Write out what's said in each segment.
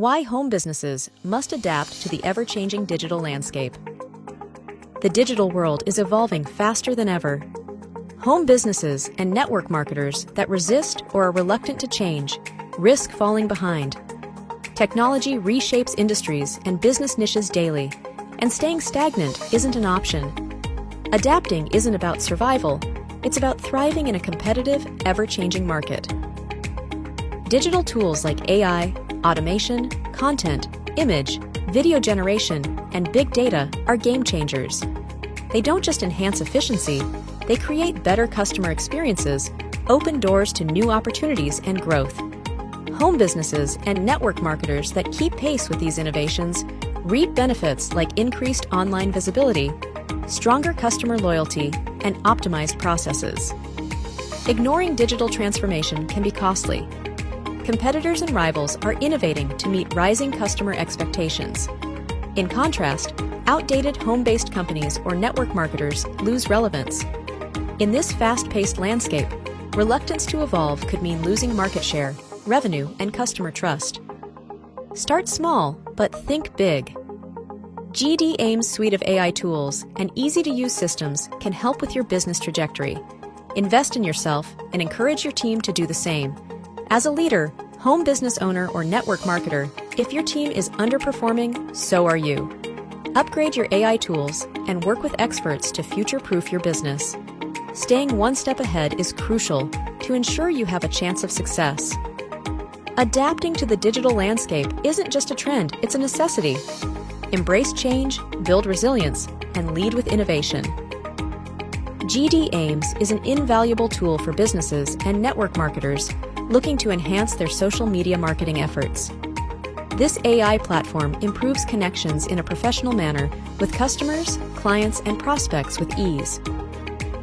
Why home businesses must adapt to the ever-changing digital landscape. The digital world is evolving faster than ever. Home businesses and network marketers that resist or are reluctant to change risk falling behind. Technology reshapes industries and business niches daily, and staying stagnant isn't an option. Adapting isn't about survival, it's about thriving in a competitive, ever-changing market. Digital tools like AI, automation, content, image, video generation, and big data are game changers. They don't just enhance efficiency, they create better customer experiences, open doors to new opportunities and growth. Home businesses and network marketers that keep pace with these innovations reap benefits like increased online visibility, stronger customer loyalty, and optimized processes. Ignoring digital transformation can be costly. Competitors and rivals are innovating to meet rising customer expectations. In contrast, outdated home-based companies or network marketers lose relevance. In this fast-paced landscape, reluctance to evolve could mean losing market share, revenue, and customer trust. Start small, but think big. GD AIM's suite of AI tools and easy-to-use systems can help with your business trajectory. Invest in yourself and encourage your team to do the same. As a leader, home business owner, or network marketer, if your team is underperforming, so are you. Upgrade your AI tools and work with experts to future-proof your business. Staying one step ahead is crucial to ensure you have a chance of success. Adapting to the digital landscape isn't just a trend, it's a necessity. Embrace change, build resilience, and lead with innovation. GD AIMS is an invaluable tool for businesses and network marketers looking to enhance their social media marketing efforts. This AI platform improves connections in a professional manner with customers, clients, and prospects with ease.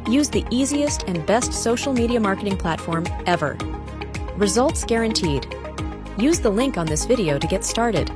Use the easiest and best social media marketing platform ever. Results guaranteed. Use the link on this video to get started.